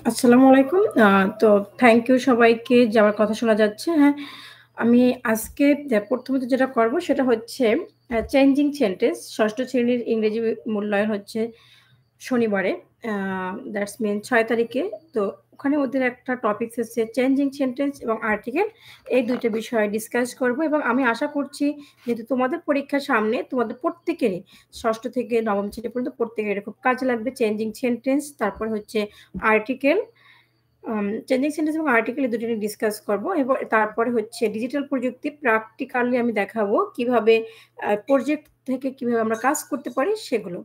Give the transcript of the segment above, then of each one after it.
আসসালামু আলাইকুম। তো থ্যাংক ইউ সবাইকে যে আমার কথা শোনা যাচ্ছে। হ্যাঁ, আমি আজকে প্রথমত যেটা করব সেটা হচ্ছে চেঞ্জিং সেন্টেন্স ৬ষ্ঠ শ্রেণীর ইংরেজি মূল্যায়ন হচ্ছে শনিবারে। আ দ্যাটস মিন ৬ তারিখে। তো ওখানে ওদের একটা টপিকস হচ্ছে চেঞ্জিং সেন্টেন্স এবং আর্টিকেল এই ২ টা বিষয় ডিসকাস করব এবং আমি আশা করছি যেহেতু তোমাদের পরীক্ষা সামনে তোমাদের প্রত্যেকেরই ৬ষ্ঠ থেকে ৯ম শ্রেণী পর্যন্ত প্রত্যেকের এটা খুব কাজে লাগবে। চেঞ্জিং সেন্টেন্স তারপর হচ্ছে আর্টিকেল চেঞ্জিং সেন্টেন্স এবং আর্টিকেল এই ২ টা নিয়ে ডিসকাস করব এবং তারপরে হচ্ছে ডিজিটাল প্রযুক্তি প্র্যাকটিক্যালি আমি দেখাবো কিভাবে প্রজেক্ট থেকে কিভাবে আমরা কাজ করতে পারি সেগুলো।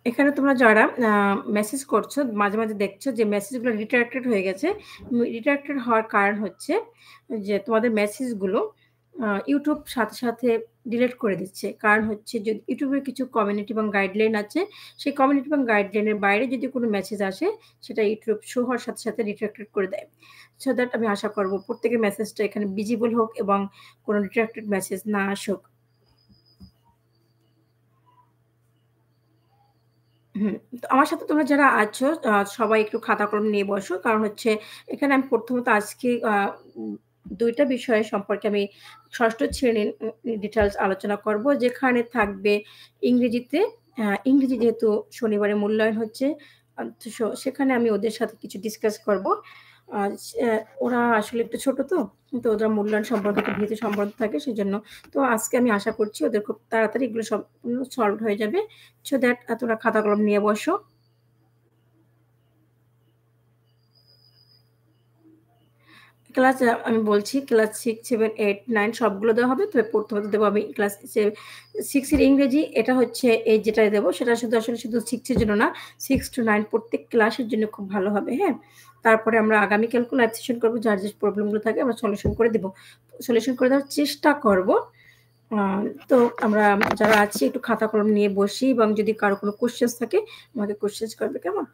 এখানে তোমরা যারা মেসেজ করছো, মাঝে, মাঝে দেখছো যে মেসেজগুলো রিডাইরেক্টেড হয়ে গেছে। রিডাইরেক্টেড হওয়ার কারণ হচ্ছে যে তোমাদের মেসেজগুলো YouTube সাথে, সাথে ডিলিট করে দিচ্ছে। কারণ হচ্ছে যদি YouTube এর কিছু কমিউনিটি এবং গাইডলাইন আছে, সেই কমিউনিটি এবং গাইডলাইন এর বাইরে যদি কোনো মেসেজ আসে, সেটা YouTube শো হওয়ার সাথে, সাথে রিডাইরেক্টেড করে দেয়। সো দ্যাট আমি আশা করব প্রত্যেকের মেসেজটা এখানে ভিজিবল হোক এবং কোনো রিডাইরেক্টেড মেসেজ না আসুক। হুম, তো আমার সাথে তোমরা যারা আছো সবাই একটু খাতা কলম নিয়ে বসো। কারণ হচ্ছে এখানে আমি প্রথমত আজকে উম ২ টা বিষয় সম্পর্কে আমি ৬ষ্ঠ শ্রেণীর ডিটেইলস আলোচনা করব। যেখানে থাকবে ইংরেজিতে ইংরেজি যেহেতু শনিবারে মূল্যায়ন হচ্ছে, তো সেখানে আমি ওদের সাথে কিছু ডিসকাস করব। আ সে ওরা আসলে একটু ছোট তো, তো ওদের মূল্যায়ন সম্পর্কে একটু ভীতি সম্পর্ক থাকে সেজন্য। তো আজকে আমি আশা করছি ওদের খুব তাড়াতাড়ি এগুলো সম্পূর্ণ সলভড হয়ে যাবে। সো দ্যাট তোমরা খাতা কলম নিয়ে বসো। ক্লাস আমি বলছি ক্লাস 6, 7, 8, 9 সবগুলো দেওয়া হবে। তবে প্রথমত দেবো আমি ক্লাস 6 এর ইংরেজি। এটা হচ্ছে এই যেটা দেবো সেটা শুধু 6 এর জন্য না, 6 to 9 প্রত্যেক ক্লাসের জন্য খুব ভালো হবে, হ্যাঁ? তারপরে আমরা আগামীকালকেও লাইভ সেশন করব। যার যে প্রবলেম গুলো থাকে আমরা সলিউশন করে দেব। সলিউশন করে দেওয়ার চেষ্টা করব। আ তো আমরা যারা আছি একটু খাতা কলম নিয়ে বসি এবং যদি কারো কোনো কোয়েশ্চেনস থাকে আমাকে কোয়েশ্চেনস করবে, কেমন?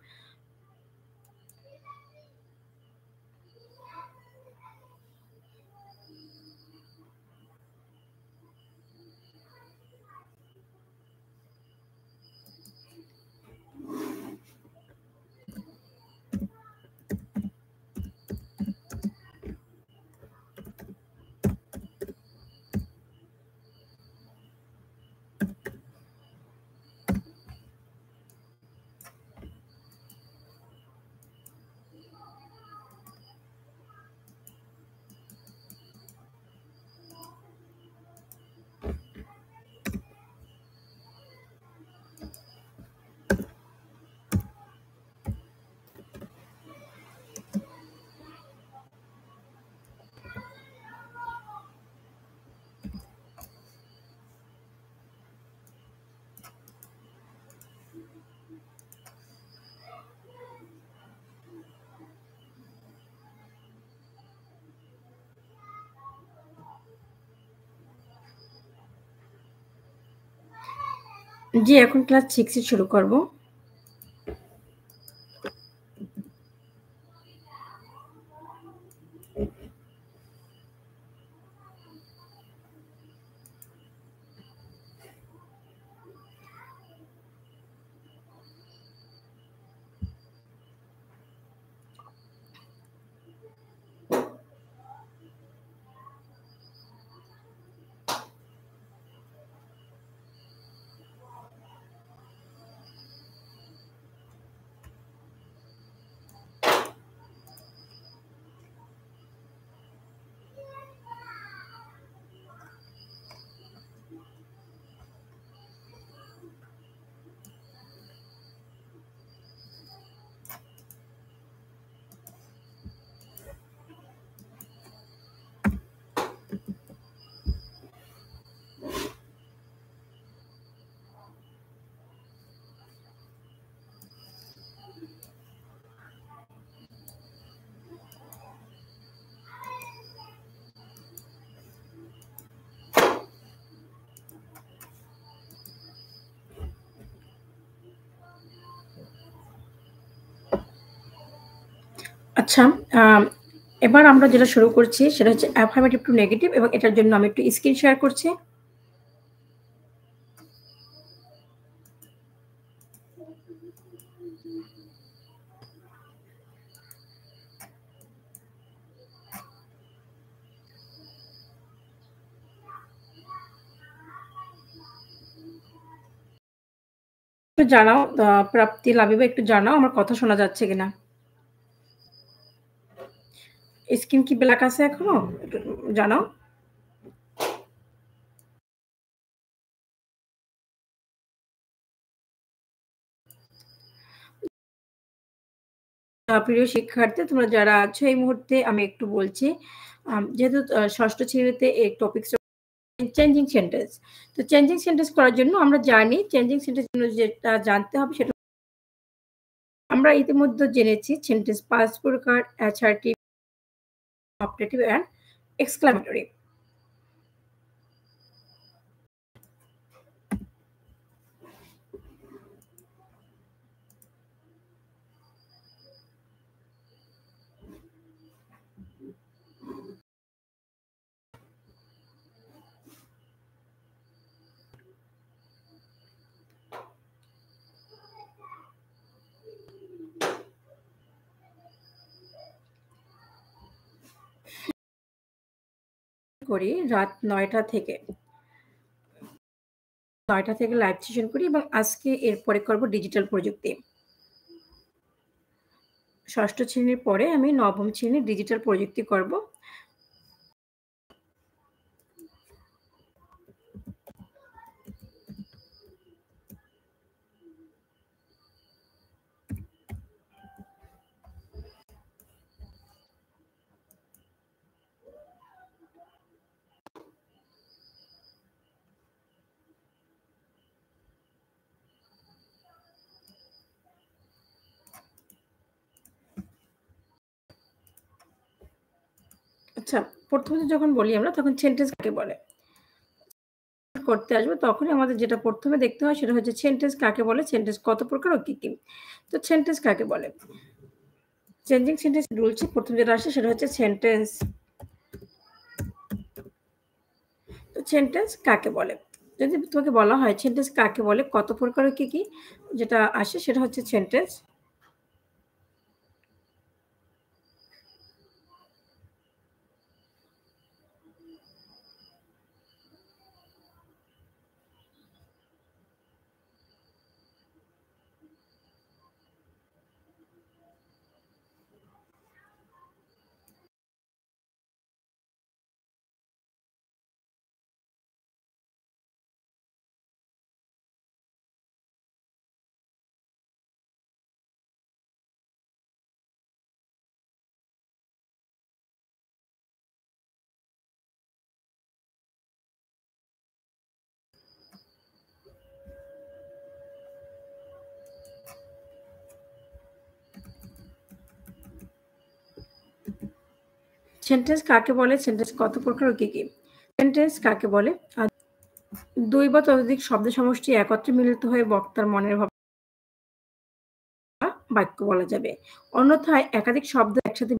জি, এখন ক্লাস 6 এ শুরু করব। আচ্ছা, আম এবার আমরা যেটা শুরু করছি সেটা হচ্ছে affirmative to negative এবং এটার জন্য আমি একটু স্ক্রিন শেয়ার করছি। একটু জানাও প্রাপ্তি, লাবিবা একটু জানাও আমার কথা শোনা যাচ্ছে কিনা? স্ক্রিন কি ব্ল্যাক আছে এখনো? একটু জানাও। প্রিয় শিক্ষার্থী তোমরা যারা আছো এই মুহূর্তে আমি একটু বলছি। যেহেতু ৬ষ্ঠ শ্রেণীতে এই টপিকস চেঞ্জিং সেন্টেন্স। তো চেঞ্জিং সেন্টেন্স করার জন্য আমরা জানি চেঞ্জিং সেন্টেন্স জন্য যেটা জানতে হবে সেটা আমরা ইতিমধ্যে জেনেছি সেন্টেন্স পাস্ট প্রকার, অ্যাসার্টিভ, অপটেটিভ অ্যান্ড এক্সক্লামেটরি করি রাত ৯টা থেকে। ৯টা থেকে লাইভ সেশন করি এবং আজকে এরপরে করব ডিজিটাল প্রযুক্তি। ৬ষ্ঠ শ্রেণীর পরে আমি ৯ম শ্রেণীর ডিজিটাল প্রযুক্তি করব। আচ্ছা, প্রথমত যখন বলি আমরা তখন সেন্টেন্স কাকে বলে? করতে আসবো তখনই আমাদের যেটা ১ম এ দেখতে হয় সেটা হচ্ছে সেন্টেন্স কাকে বলে, সেন্টেন্স কত প্রকার ও কি, কি? তো সেন্টেন্স কাকে বলে? চেঞ্জিং সেন্টেন্স রুলস এ ১ম যেটা আসে সেটা হচ্ছে সেন্টেন্স। তো সেন্টেন্স কাকে বলে? যদি তোমাকে বলা হয় সেন্টেন্স কাকে বলে, কত প্রকার ও কি, কি? যেটা আসে সেটা হচ্ছে সেন্টেন্স। সেন্টেন্স কাকে বলে, সেন্টেন্স কত প্রকার ও কি, কি? সেন্টেন্স কাকে বলে? 2 বা ততোধিক শব্দ সমষ্টি একত্রে মিলিত হয়ে বক্তার মনের ভাব বাক্য বলা যাবে। অন্যথায় একাধিক শব্দ একসাথে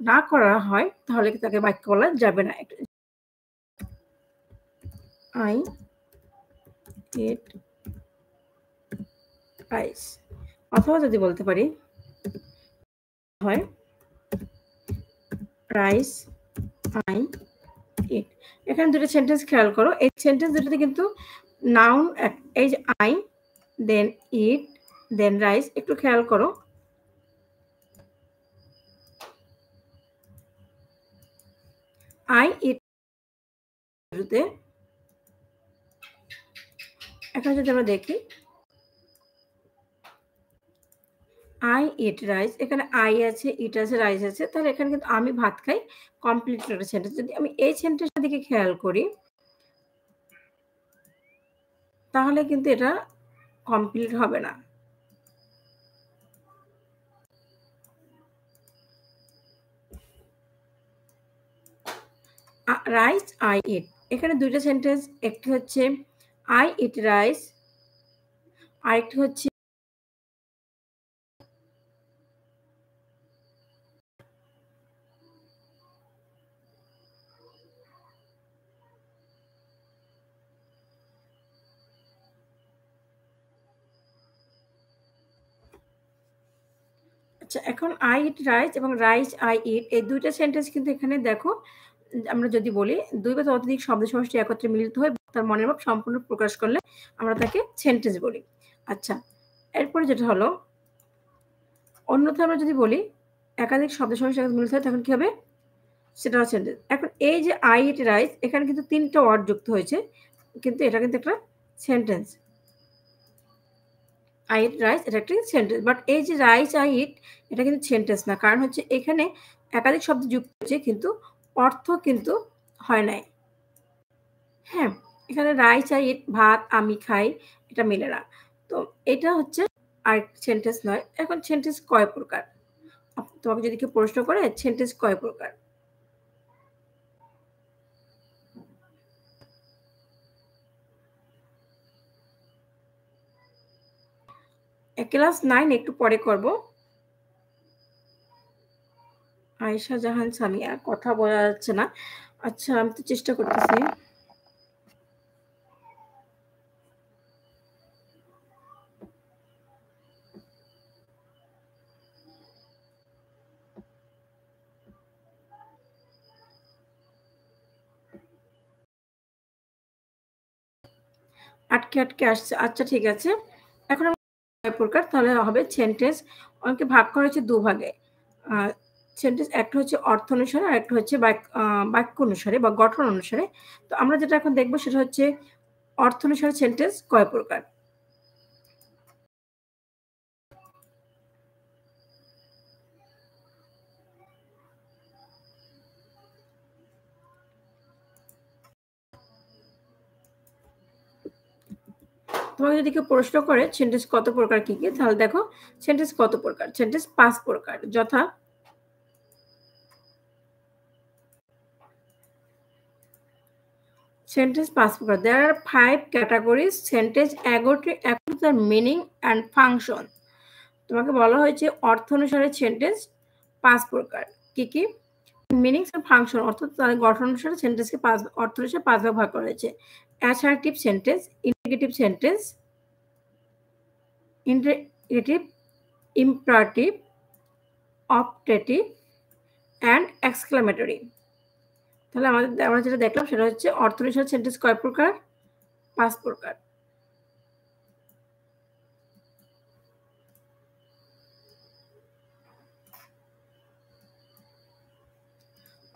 না করা হয় তাহলে তাকে বাক্য বলা যাবে না। I ate rice অথবা যদি বলতে পারি হয় রাইস I ate। এখানে দুটো সেন্টেন্স খেয়াল করো। এই সেন্টেন্স দুটোতে কিন্তু নাউন এই যে I then eat then rice একটু খেয়াল করো। I eat শুরুতে এখন যদি আমরা দেখি I eat rice এখানে I আছে, eat আছে, রাইস আছে। তাহলে এখানে কিন্তু আমি ভাত খাই কমপ্লিট একটা সেন্টেন্স। যদি আমি এই সেন্টেন্সটার দিকে খেয়াল করি তাহলে কিন্তু এটা কমপ্লিট হবে না। রাইস I eat এখানে দুইটা সেন্টেন্স, একটি হচ্ছে I eat rice আরেকটি হচ্ছে আচ্ছা এখন I eat rice এবং রাইস I eat এই দুইটা সেন্টেন্স কিন্তু এখানে দেখো আমরা যদি বলি ২ বা ততোধিক শব্দ সমষ্টি একত্রে মিলিত হয়ে তার মনের ভাব সম্পূর্ণ প্রকাশ করলে আমরা তাকে সেন্টেন্স বলি। আচ্ছা এরপরে যেটা হলো অন্যথায় আমরা যদি বলি একাধিক শব্দ সমষ্টি একত্রে মিলিত হয় তখন কি হবে? সেটাও সেন্টেন্স। এখন এই যে I eat rice এখানে কিন্তু ৩ টা ওয়ার্ড যুক্ত হয়েছে। কিন্তু এটা কিন্তু একটা সেন্টেন্স। I eat rice এটা একটি সেন্টেন্স। বাট এই যে রাইস I eat এটা কিন্তু সেন্টেন্স না। কারণ হচ্ছে এখানে একাধিক শব্দ যুক্ত হয়েছে কিন্তু অর্থ কিন্তু হয় নাই। হ্যাঁ? এখানে রাইস I eat ভাত আমি খাই এটা মেলে না। তো এটা হচ্ছে আরেকটি সেন্টেন্স নয়। এখন সেন্টেন্স কয় প্রকার? তোমাকে যদি কেউ প্রশ্ন করে সেন্টেন্স কয় প্রকার? ক্লাস 9 একটু পরে করব। আয়েশা জাহান সামিয়া কথা বোঝা যাচ্ছে না। আচ্ছা আমি তো চেষ্টা করতেছি। আটকে, আটকে আসছে। আচ্ছা ঠিক আছে। এখন আমরা কয় প্রকার তাহলে হবে সেন্টেন্স অনেকে ভাগ করা হয়েছে ২ ভাগে। আ সেন্টেন্স একটা হচ্ছে অর্থ অনুসারে আরেকটা হচ্ছে বাক্য অনুসারে বা গঠন অনুসারে। তো আমরা যেটা এখন দেখব সেটা হচ্ছে অর্থ অনুসারে সেন্টেন্স কয় প্রকার? তোমাকে যদি কেউ প্রশ্ন করে সেন্টেন্স কত প্রকার কি, কি? তাহলে দেখো সেন্টেন্স কত প্রকার? সেন্টেন্স ৫ প্রকার। যথা sentence ৫ প্রকার। There are 5 categories sentence according to their meaning and function। তোমাকে বলা হয়েছে অর্থ অনুসারে সেন্টেন্স ৫ প্রকার। কি, কি? মিনিংস আর ফাংশন অর্থাৎ তার গঠন অনুসারে সেন্টেন্সকে ৫ অর্থ অনুসারে ৫ ভাগে ভাগ করা হয়েছে। Assertive sentence, interrogative sentence, interrogative, imperative, optative and exclamatory. তাহলে আমরা যেটা দেখলাম সেটা হচ্ছে অর্থ অনুসারে সেন্টেন্স কয় প্রকার? ৫ প্রকার।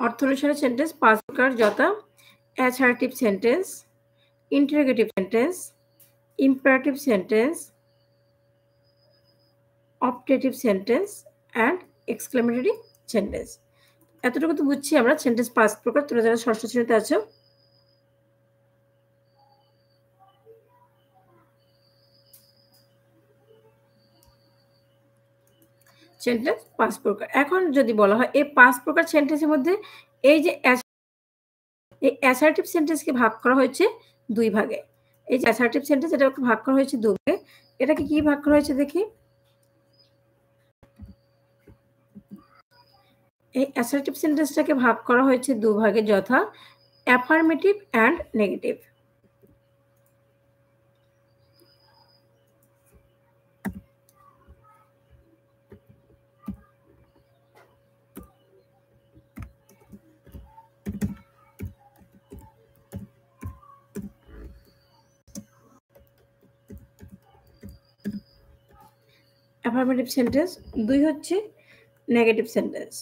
অর্থ অনুসারে সেন্টেন্স ৫ প্রকার যথা assertive sentence, interrogative sentence, imperative sentence, optative sentence and exclamatory sentence. এতটুকু তো বুঝছি আমরা সেন্টেন্স ৫ প্রকার। তোমরা যারা ষষ্ঠ শ্রেণীতে আছো সেন্টেন্স ৫ প্রকার। এখন যদি বলা হয় এই ৫ প্রকার সেন্টেন্সের মধ্যে এই যে এই অ্যাসার্টিভ সেন্টেন্সকে ভাগ করা হয়েছে ২ ভাগে। এই যে অ্যাসার্টিভ সেন্টেন্স এটাকে ভাগ করা হয়েছে ২ ভাগে। এটাকে কি ভাগ করা হয়েছে দেখি? এই অ্যাসার্টিভ সেন্টেন্সটাকে ভাগ করা হয়েছে ২ ভাগে যথা affirmative and negative. Affirmative sentence, ২ হচ্ছে নেগেটিভ সেন্টেন্স।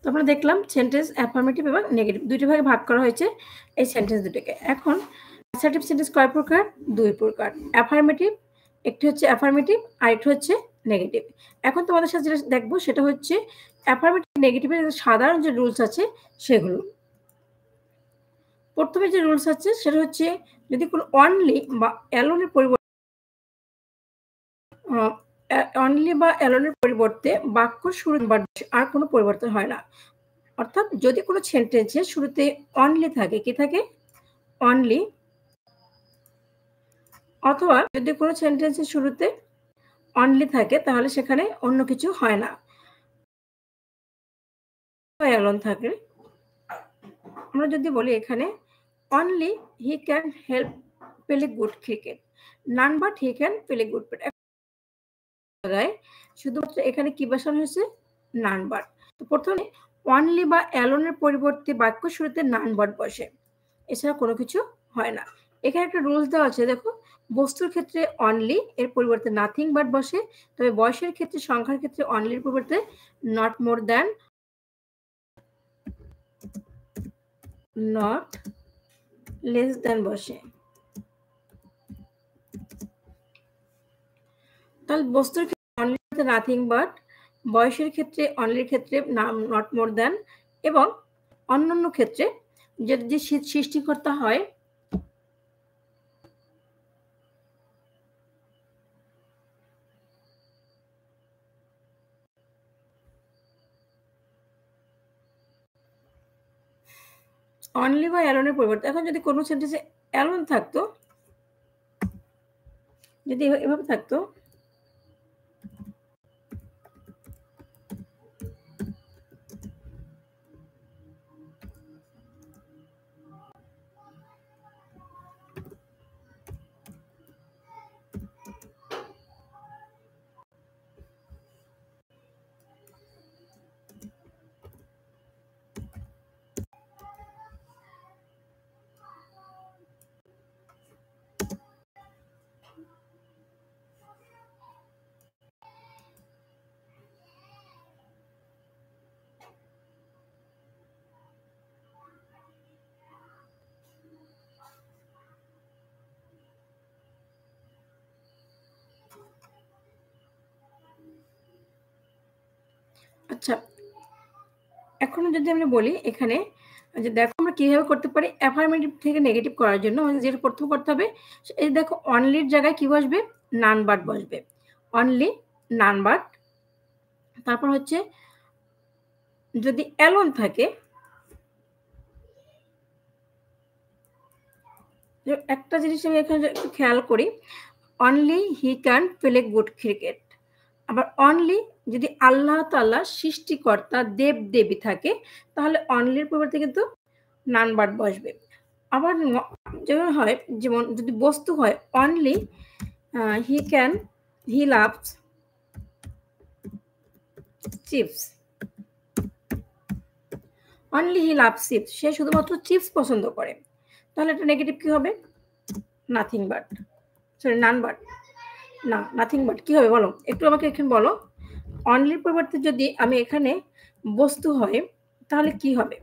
তো আমরা দেখলাম সেন্টেন্স অ্যাফার্মেটিভ এবং নেগেটিভ ২ টি ভাগে ভাগ করা হয়েছে এই সেন্টেন্স দুটোকে। এখন অ্যাসার্টিভ সেন্টেন্স কয় প্রকার? ২ প্রকার। অ্যাফার্মেটিভ, একটি হচ্ছে অ্যাফার্মেটিভ, আরেকটি হচ্ছে নেগেটিভ। এখন তোমাদের সাথে যেটা দেখবো সেটা হচ্ছে অ্যাফার্মেটিভ নেগেটিভের সাধারণ যে রুলস আছে সেগুলো। প্রথমে যে রুলস আছে সেটা হচ্ছে যদি কোনো অনলি বা অ্যালোনের পরিবর্তে অনলি বা অ্যালোনের পরিবর্তে বাক্য শুরু আর কোনো পরিবর্তন হয় না। অর্থাৎ যদি কোনো সেন্টেন্সের শুরুতে অনলি থাকে, কি থাকে? অনলি, অথবা যদি কোনো সেন্টেন্সের শুরুতে অনলি থাকে তাহলে সেখানে অন্য কিছু হয় না। অ্যালোন থাকে, আমরা যদি বলি এখানে only he can help play good cricket, none but he can play good cricket. শুধুমাত্র এখানে কি বসানো হয়েছে? None but. তো প্রথমে অনলি বা অ্যালোনের পরিবর্তে বাক্য শুরুতে নান বাট বসে, এছাড়া কোনো কিছু হয় না। এখানে একটা রুলস দেওয়া আছে, দেখো বস্তুর ক্ষেত্রে অনলি এর পরিবর্তে নাথিং বাট বসে, তবে বয়সের ক্ষেত্রে সংখ্যার ক্ষেত্রে অনলির পরিবর্তে not more than, not less than বসে। তাহলে বস্তুর ক্ষেত্রে অনলি নাথিং বাট, বয়সের ক্ষেত্রে অনলির ক্ষেত্রে নট মোর দ্যান, এবং অন্যান্য ক্ষেত্রে যে সৃষ্টিকর্তা হয় অনলি বা অ্যালোনের পরিবর্তে। এখন যদি কোনো সেন্টেন্সে অ্যালোন থাকতো, যদি এভাবে থাকতো, আচ্ছা এখন যদি আমরা বলি এখানে যে দেখো আমরা কিভাবে করতে পারি অ্যাফার্মেটিভ থেকে নেগেটিভ করার জন্য আমাদের যেটা প্রথম করতে হবে, এই দেখো অনলির জায়গায় কি বসবে? নান বাট বসবে। অনলি, নান বাট, তারপর হচ্ছে যদি অ্যালোন থাকে, একটা জিনিস আমি এখানে একটু খেয়াল করি, only he can play good cricket. আবার অনলি যদি আল্লাহ তাআলা সৃষ্টিকর্তা দেব দেবী থাকে তাহলে অনলির পরিবর্তে কিন্তু নান বাট বসবে। আবার যেমন হয়, যেমন যদি বস্তু হয় only he loves chips, only he loves chips, সে শুধুমাত্র চিপস পছন্দ করে, তাহলে এটা নেগেটিভ কি হবে? Nothing but, sorry none but, না নাথিং বাট কি হবে বলো একটু আমাকে এখানে বলো। অনলির পরিবর্তে যদি আমি এখানে বস্তু হয় তাহলে কি হবে?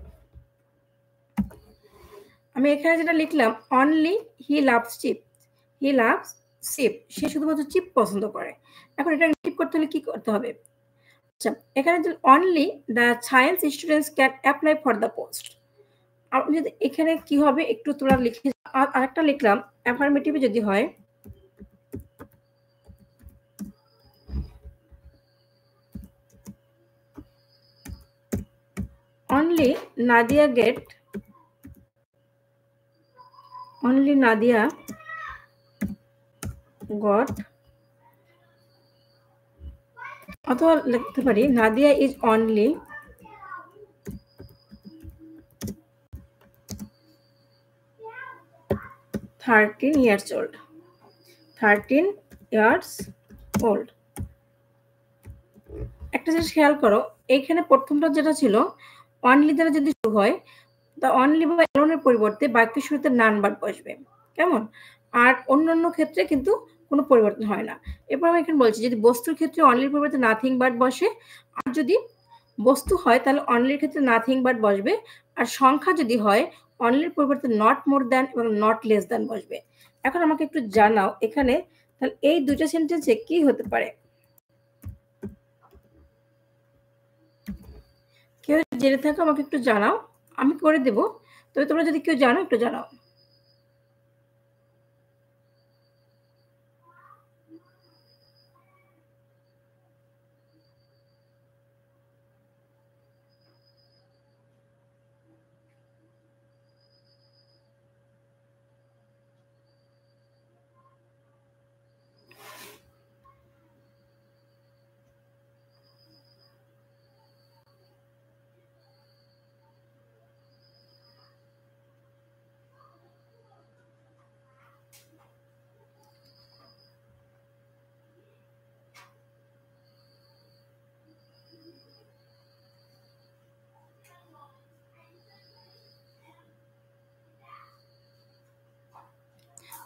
আমি এখানে যেটা লিখলাম only he loves chip, he loves chip, সে শুধুমাত্র চিপ পছন্দ করে। এখন এটা নেগেটিভ করতে হলে কি করতে হবে? আচ্ছা এখানে যে only the science students can apply for the post, আপনি যদি এখানে কি হবে একটু তোমরা লিখে, আরেকটা লিখলাম অ্যাফার্মেটিভে যদি হয় only Nadia got অথবা লিখতে পারি Nadia is only 13 years old. 13 years old. একটা জিনিস খেয়াল করো, এইখানে প্রথমটা যেটা ছিল অনলি দ্বারা যদি শুরু হয়, তা অনলি বা অ্যালোনের পরিবর্তে বাক্যের শুরুতে নান বাদ বসবে। কেমন? আর অন্যান্য ক্ষেত্রে কিন্তু কোনো পরিবর্তন হয় না। এরপর আমি এখানে বলছি যদি বস্তুর ক্ষেত্রে অনলির পরিবর্তে নাথিং বাট বসে, আর যদি বস্তু হয় তাহলে অনলির ক্ষেত্রে নাথিং বাট বসবে, আর সংখ্যা যদি হয় অনলির পরিবর্তে নট মোর দ্যান এবং নট লেস দ্যান বসবে। এখন আমাকে একটু জানাও এখানে তাহলে এই দুইটা সেন্টেন্সে কি হতে পারে? কেউ জেনে থাকো আমাকে একটু জানাও, আমি করে দেব, তবে তোমরা যদি কেউ জানো একটু জানাও।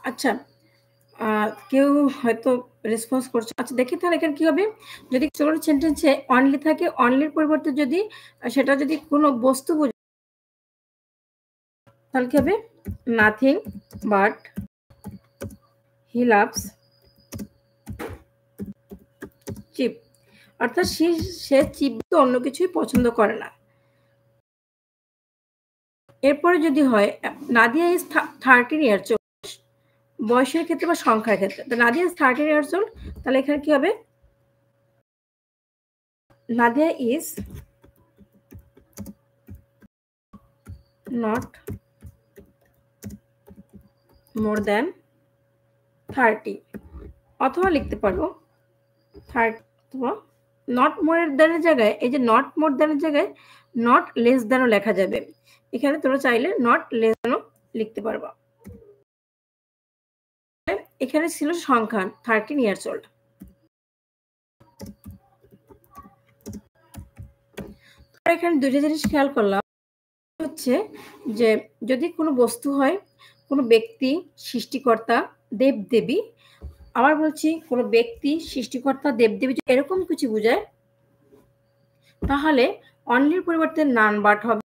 আচ্ছা, কেউ হয়তো রেসপন্স করছে। আচ্ছা দেখি তাহলে এখানে কি হবে? যদি কোনো সেন্টেন্সে অনলি থাকে, অনলির পরিবর্তে যদি সেটা যদি কোনো বস্তু তাহলে কি হবে? Nothing but he loves chip. অর্থাৎ সে চিপ তো অন্য কিছুই পছন্দ করে না। এরপরে যদি হয় নাদিয়া ইজ 13 ইয়ার্স ওল্ড, বয়সের ক্ষেত্রে বা সংখ্যার ক্ষেত্রে, তো নাদিয়া ইজ 13 ইয়ার্স ওল্ড, তাহলে এখানে কি হবে? Nadia is not more than 30, অথবা লিখতে পারবো 30 অথবা নট মোর দ্যানের জায়গায়, এই যে নট মোর দ্যানের জায়গায় নট লেস দ্যানও লেখা যাবে। এখানে তোমরা চাইলে নট লেস দ্যানও লিখতে পারবা। এখানে ছিল সংখ্যা 13 ইয়ার্স ওল্ড। এখানে দুইটা জিনিস খেয়াল করলাম, হচ্ছে যে যদি কোনো বস্তু হয়, কোনো ব্যক্তি, সৃষ্টিকর্তা, দেব-দেবী, আবার বলছি কোনো ব্যক্তি, সৃষ্টিকর্তা, দেব-দেবী এরকম কিছু বোঝায়, তাহলে অনলির পরিবর্তে নান বাট হবে,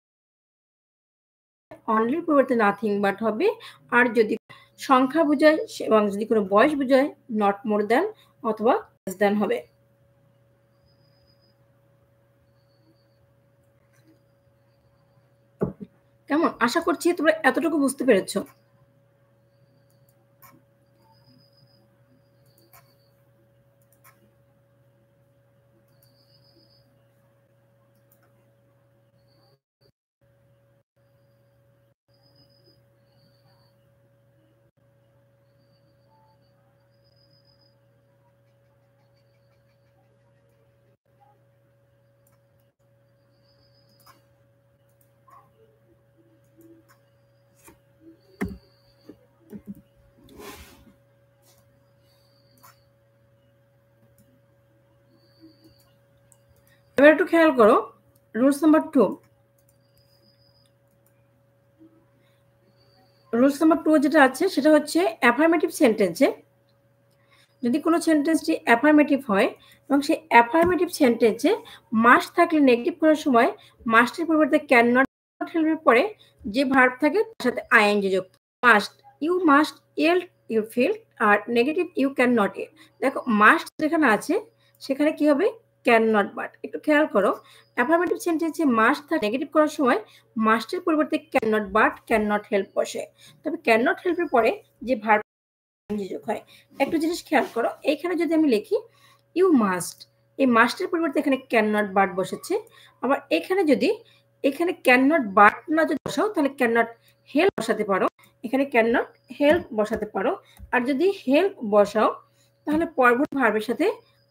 অনলির পরিবর্তে নাথিং বাট হবে, আর যদি সংখ্যা বোঝায় এবং যদি কোনো বয়স বোঝায় নট মোর দ্যান অথবা লেস দ্যান হবে। কেমন? আশা করছি তোমরা এতটুকু বুঝতে পেরেছো। এবার একটু খেয়াল করো রুলস নাম্বার 2। রুলস নাম্বার 2 যেটা আছে সেটা হচ্ছে অ্যাফার্মেটিভ সেন্টেন্সে যদি কোনো সেন্টেন্সটি অ্যাফার্মেটিভ হয় এবং সেই অ্যাফার্মেটিভ সেন্টেন্সে মাস্ট থাকলে নেগেটিভ করার সময় মাস্টের পরিবর্তে ক্যান নট হেল্পের পরে যে ভার্ব থাকে তার সাথে আইএনজি যুক্ত। Must, you must yield, you feel, আর negative you can not yield. দেখো মাস্ট যেখানে আছে সেখানে কি হবে? Can not but. একটু খেয়াল করো অ্যাফার্মেটিভ সেন্টেন্সে মাস্ট থাকে নেগেটিভ করার সময় মাস্টের পরিবর্তে can not but, can not help বসে। তবে ক্যান নট হেল্পের পরে যে ভার্ব যোগ হয়। একটা জিনিস খেয়াল করো এইখানে যদি আমি লিখি ইউ মাস্ট, এই মাস্টের পরিবর্তে এখানে ক্যান নট বাট বসেছে। আবার এখানে যদি এখানে ক্যান নট বাট না যদি বসাও তাহলে ক্যান নট হেল্প বসাতে পারো। এখানে ক্যান নট হেল্প বসাতে পারো। আর যদি হেল্প বসাও তাহলে পরবর্তী ভার্বের সাথে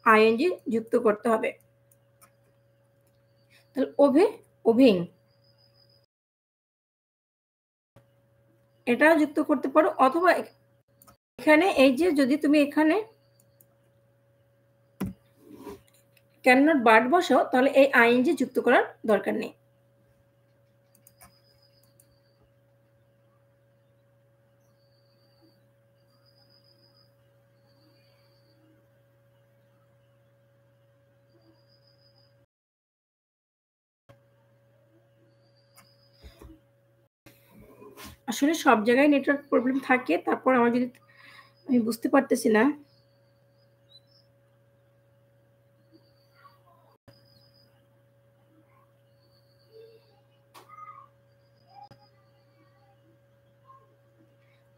আইএনজি যুক্ত করতে হবে। তাহলে ওভে, ওভিং এটাও যুক্ত করতে পারো, অথবা এখানে এই যে যদি তুমি এখানে ক্যান নট বাট বসাও তাহলে এই আইএনজি যুক্ত করার দরকার নেই। আসলে সব জায়গায় নেটওয়ার্ক প্রবলেম থাকে, তারপর আমি বুঝতে পারতেছি না।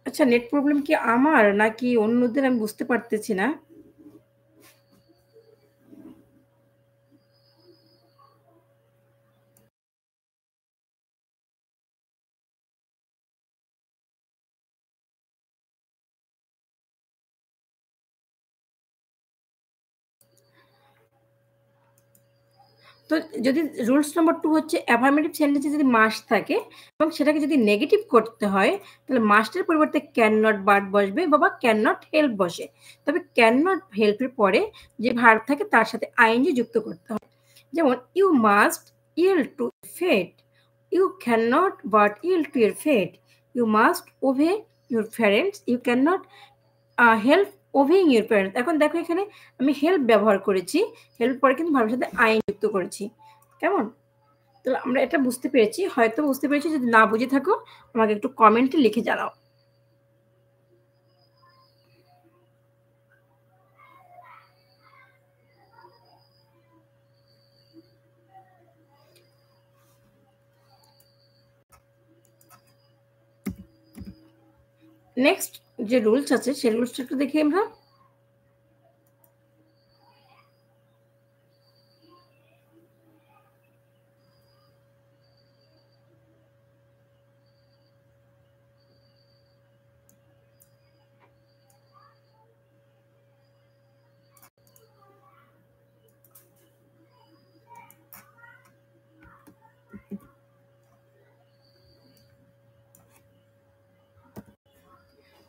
আচ্ছা, নেট প্রবলেম কি আমার নাকি অন্যদের, আমি বুঝতে পারতেছি না। তো যদি রুলস নাম্বার 2 হচ্ছে অ্যাফার্মেটিভ সেন্টেন্সে যদি মাস্ট থাকে এবং সেটাকে যদি নেগেটিভ করতে হয় তাহলে মাস্টের পরিবর্তে ক্যান নট বাট বসবে বা ক্যান নট হেল্প বসে। তবে ক্যান নট হেল্পের পরে যে ভার্ব থাকে তার সাথে আইএনজি যুক্ত করতে হবে। যেমন you must yield to fate, you can not but yield to your fate, you must obey your parents, you can not help ওভিং ইউর প্যারেন্টস। এখন দেখো এখানে আমি হেল্প ব্যবহার করেছি, হেল্প পরে কিন্তু ভার্বের সাথে আইন যুক্ত করেছি। কেমন? তাহলে আমরা এটা বুঝতে পেরেছি, হয়তো বুঝতে পেরেছি। যদি না বুঝে থাকো আমাকে একটু কমেন্টে লিখে জানাও। নেক্সট যে রুলস আছে সেই রুলসটা একটু দেখি আমরা।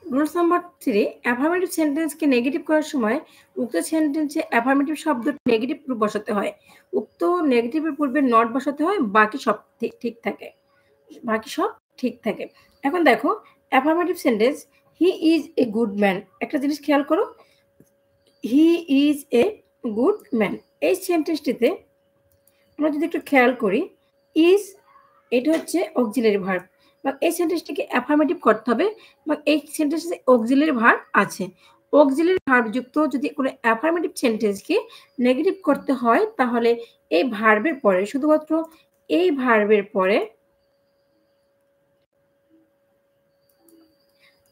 রুলস নাম্বার 3, অ্যাফার্মেটিভ সেন্টেন্সকে নেগেটিভ করার সময় উক্ত সেন্টেন্সে অ্যাফার্মেটিভ শব্দটি নেগেটিভ রূপ বসাতে হয়। উক্ত নেগেটিভের পূর্বে নট বসাতে হয়, বাকি সব ঠিক থাকে। বাকি সব ঠিক থাকে। এখন দেখো affirmative sentence he is a good man. একটা জিনিস খেয়াল করো, he is a good man এই সেন্টেন্সটিতে আমরা যদি একটু খেয়াল করি, ইজ এটা হচ্ছে অক্সিলারি ভার্ব এবং এই সেন্টেন্সটিকে অ্যাফার্মেটিভ করতে হবে এবং এই সেন্টেন্সে অক্সিলারি ভার্ব আছে। অক্সিলারি ভার্ব যুক্ত যদি কোনো অ্যাফার্মেটিভ সেন্টেন্সকে নেগেটিভ করতে হয় তাহলে এই ভার্বের পরে, শুধুমাত্র এই ভার্বের পরে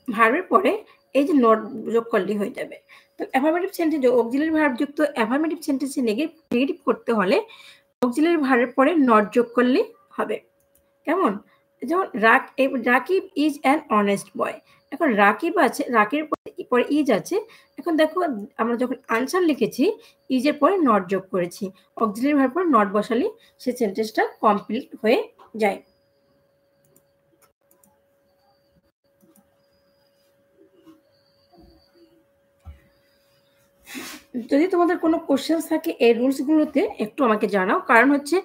ভার্বের পরে এই যে নট যোগ করলেই হয়ে যাবে। তো অ্যাফার্মেটিভ সেন্টেন্সে অক্সিলারি ভার্ব যুক্ত অ্যাফার্মেটিভ সেন্টেন্সে নেগেটিভ করতে হলে অক্সিলারি ভার্বের পরে নট যোগ করলেই হবে। কেমন? যেমন Rakib is an honest boy. এখন রাকিব আছে, রাকির পরে ইজ আছে। এখন দেখো আমরা যখন আনসার লিখেছি ইজের পরে নট যোগ করেছি, অক্সিলারি ভার্বের পরে নট বসালে সে সেন্টেন্সটা কমপ্লিট হয়ে যায়। যদি তোমাদের কোনো কোশ্চেন থাকে এই রুলসগুলোতে একটু আমাকে জানাও। কারণ হচ্ছে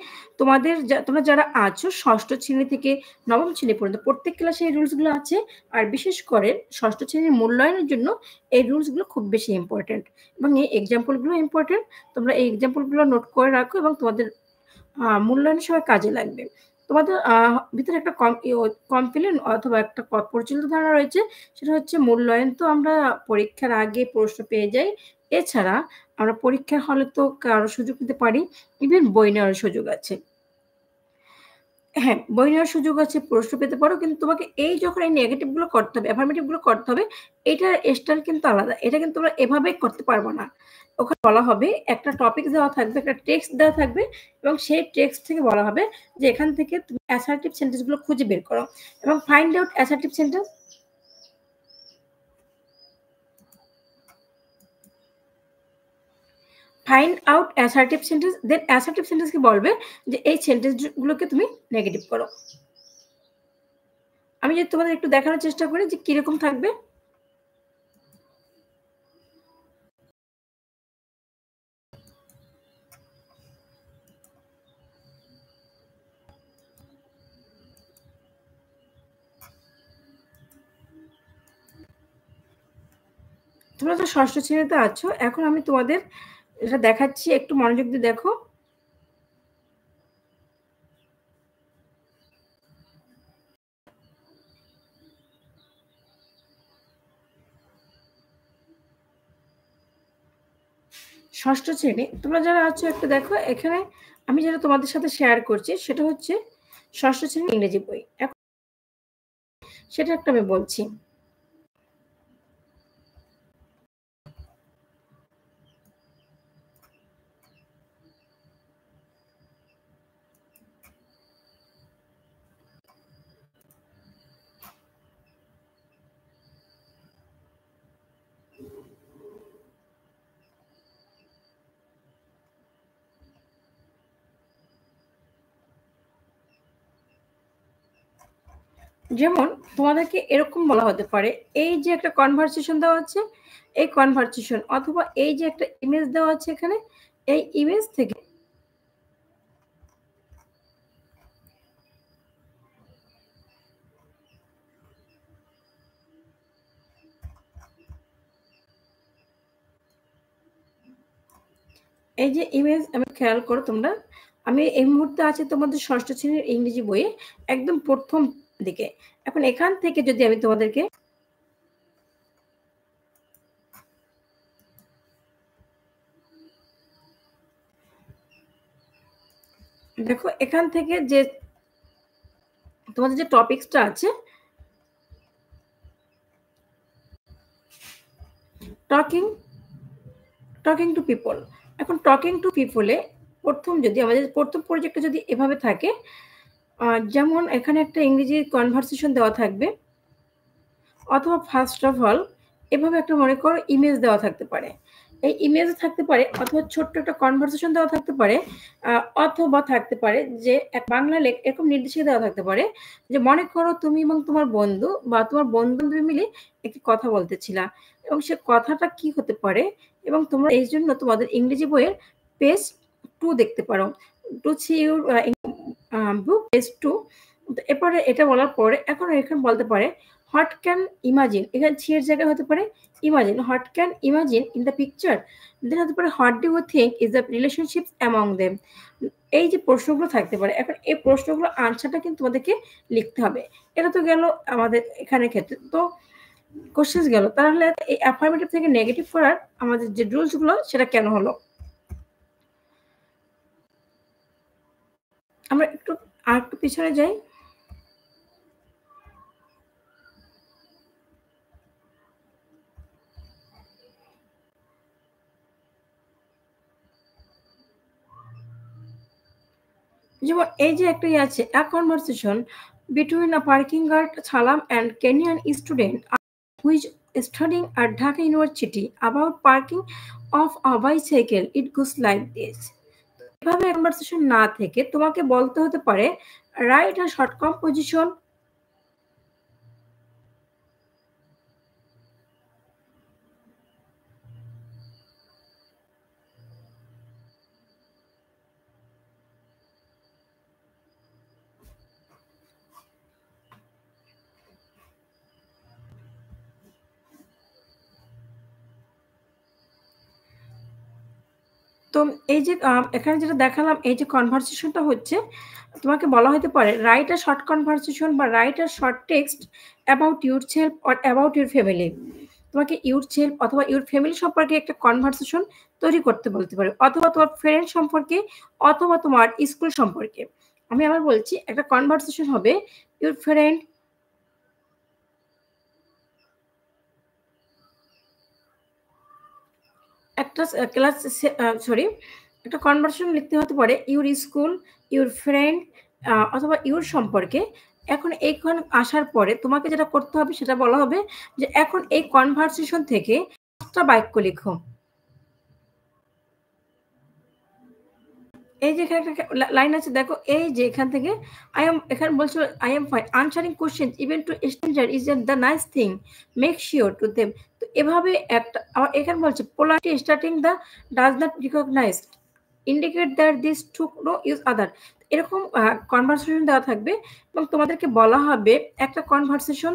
তোমরা যারা আছো ৬ষ্ঠ শ্রেণী থেকে ৯ম শ্রেণী পর্যন্ত প্রত্যেক ক্লাসে এই রুলসগুলো আছে। আর বিশেষ করে ৬ষ্ঠ শ্রেণীর মূল্যায়নের জন্য এই রুলসগুলো খুব বেশি ইম্পোর্টেন্ট এবং এই এক্সাম্পলগুলো ইম্পোর্টেন্ট। তোমরা এই এক্সাম্পলগুলো নোট করে রাখো এবং তোমাদের মূল্যায়নের সময় কাজে লাগবে। তোমাদের ভিতরে একটা কমপ্লেন অথবা একটা প্রচলিত ধারণা রয়েছে, সেটা হচ্ছে মূল্যায়ন তো আমরা পরীক্ষার আগে প্রশ্ন পেয়ে যাই। এছাড়া আমরা পরীক্ষার হলে তো আরো সুযোগ নিতে পারি, ইভেন বই নেওয়ার সুযোগ আছে। হ্যাঁ, বই নেওয়ার সুযোগ আছে, প্রশ্ন পেতে পারো। কিন্তু তোমাকে এই যখন এই নেগেটিভ গুলো করতে হবে, অ্যাফার্মেটিভ গুলো করতে হবে, এটার স্টাইল কিন্তু আলাদা। এটা কিন্তু তোমরা এভাবে করতে পারবা না। ওখানে বলা হবে একটা টপিক দেওয়া থাকবে, একটা টেক্সট দেওয়া থাকবে এবং সেই টেক্সট থেকে বলা হবে যে এখান থেকে তুমি অ্যাসার্টিভ সেন্টেন্স গুলো খুঁজে বের করো এবং find out assertive sentence. Find out assertive sentence, then assertive sentence কে বলবে যে এই সেন্টেন্স গুলোকে তুমি নেগেটিভ করো। আমি যদি তোমাদের একটু দেখানোর চেষ্টা করি যে কিরকম থাকবে। তোমরা তো ষষ্ঠ শ্রেণীতে আছো, এখন আমি তোমাদের এটা দেখাচ্ছি, একটু মনোযোগ দিয়ে দেখো। ষষ্ঠ শ্রেণী তোমরা যারা আছো একটু দেখো, এখানে আমি যেটা তোমাদের সাথে শেয়ার করছি সেটা হচ্ছে ষষ্ঠ শ্রেণীর ইংরেজি বই। এখন সেটা একটা আমি বলছি। যেমন তোমাদেরকে এরকম বলা হতে পারে, এই যে একটা কনভারসেশন দেওয়া আছে, এই কনভারসেশন অথবা এই যে একটা ইমেজ দেওয়া আছে এখানে, এই ইমেজ থেকে এই যে ইমেজ, আমি খেয়াল করো তোমরা, আমি এই মুহূর্তে আছি তোমাদের ষষ্ঠ শ্রেণীর ইংরেজি বইয়ে একদম প্রথম দিকে। এখন এখান থেকে যদি আমি তোমাদেরকে দেখো, এখান থেকে যে তোমাদের যে টপিকসটা আছে, টকিং টকিং টু পিপল। এখন টকিং টু পিপলে প্রথম যদি আমাদের প্রথম প্রজেক্টটা যদি এভাবে থাকে, যেমন এখানে একটা ইংরেজি কনভারসেশন দেওয়া থাকবে অথবা ফার্স্ট অফ অল এভাবে একটা মনে করো ইমেজ দেওয়া থাকতে পারে। এই ইমেজ থাকতে পারে অথবা ছোট্ট একটা কনভারসেশন দেওয়া থাকতে পারে, অথবা থাকতে পারে যে এক বাংলা এরকম নির্দেশিকা দেওয়া থাকতে পারে যে মনে করো তুমি এবং তোমার বন্ধু বা তোমার বন্ধু-বান্ধবী মিলে একটি কথা বলতেছিলা এবং সে কথাটা কি হতে পারে এবং তোমরা এই জন্য তোমাদের ইংরেজি বইয়ের পেজ 2 দেখতে পারো। To see your book page 2। এরপরে এটা বলার পরে এখন এখানে বলতে পারে হোয়াট ক্যান ইমাজিন, এখানে সি এর জায়গায় হতে পারে imagine, what can imagine in the picture, then হতে পারে what do you think is the relationships among them. এই যে প্রশ্নগুলো থাকতে পারে, এখন এই প্রশ্নগুলো আনসারটা কিন্তু তোমাদেরকে লিখতে হবে। এটা তো গেল আমাদের এখানে ক্ষেত্রে, তো কোশ্চেন গেল। তাহলে এই অ্যাফার্মেটিভ থেকে নেগেটিভ করার আমাদের যে রুলস গুলো সেটা কেন হলো, আমরা একটু আর একটু পিছনে যাই। যেমন এই যে একটা ইয়ে আছে, a conversation between a parking guard Salam and Kenyan student who is studying at Dhaka University about parking of a bicycle. It goes like this. এভাবে কনভারসেশন না থেকে তোমাকে বলতে হতে পারে রাইট আ শর্ট কম্পোজিশন। তো এই যে এখানে যেটা দেখালাম, এই যে কনভারসেশনটা হচ্ছে, তোমাকে বলা হতে পারে রাইট আ শর্ট কনভারসেশন বা write a short text about yourself or about your family. তোমাকে ইউরসেলফ অথবা ইউর ফ্যামিলি সম্পর্কে একটা কনভারসেশন তৈরি করতে বলতে পারে, অথবা তোমার ফ্রেন্ড সম্পর্কে, অথবা তোমার স্কুল সম্পর্কে। আমি আবার বলছি, একটা কনভারসেশন হবে, ইউর ফ্রেন্ড একটা ক্লাস সরি, একটা কনভারসেশন লিখতে হতে পারে ইউর স্কুল, ইউর ফ্রেন্ড অথবা ইউর সম্পর্কে। এখন এইখানে আসার পরে তোমাকে যেটা করতে হবে সেটা বলা হবে যে এখন এই কনভারসেশন থেকে ৫ টা বাক্য লিখো। এই যে এখানে একটা লাইন আছে দেখো, এই যে এখান থেকে এখানে বলছে I am fine. Answering question even to stranger is the nice thing. Make sure to them. তো এভাবে একটা আবার এখানে বলছে polarity starting the does not recognise indicate that this took no use other. এরকম কনভারসেশন দেওয়া থাকবে এবং তোমাদেরকে বলা হবে একটা কনভারসেশন।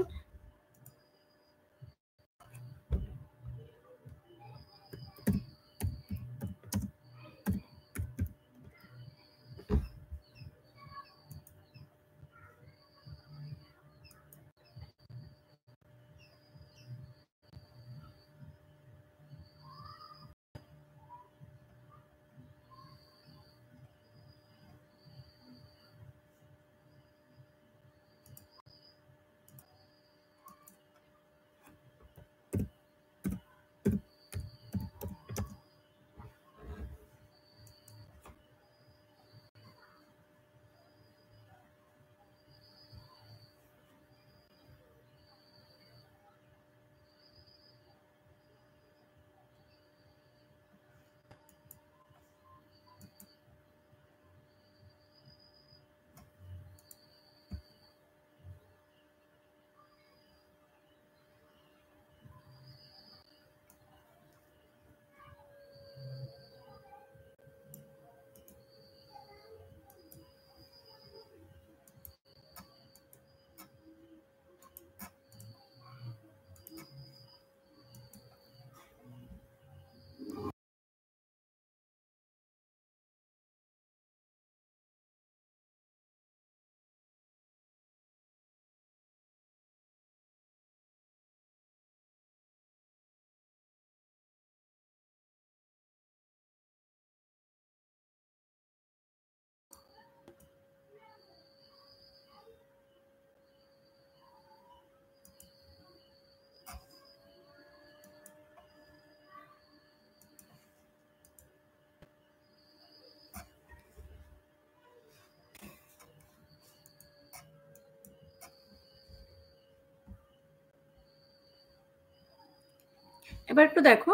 এবার একটু দেখো,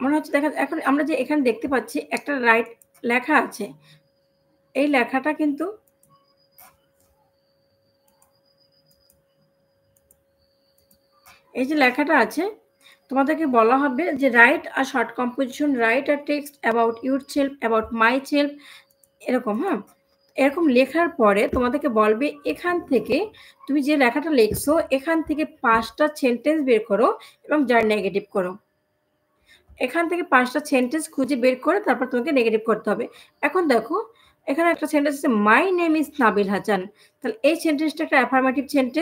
মনে হচ্ছে দেখা এখন আমরা যে এখানে দেখতে পাচ্ছি একটা রাইট লেখা আছে। এই লেখাটা কিন্তু এই যে লেখাটা আছে, তোমাদেরকে বলা হবে যে write a short composition, write a text about yourself, about myself, এরকম, হ্যাঁ? এরকম লেখার পরে তোমাদেরকে বলবে এখান থেকে তুমি যে লেখাটা লিখছো এখান থেকে ৫ টা সেন্টেন্স বের করো এবং যার নেগেটিভ করো। এখান থেকে ৫ টা সেন্টেন্স খুঁজে বের করে তারপর তোমাকে নেগেটিভ করতে হবে। এখন দেখো, এখানে একটা সেন্টেন্স আছে, my name is Nabil Hasan. তাহলে এই সেন্টেন্সটা একটা অ্যাফার্মেটিভ সেন্টেন্স।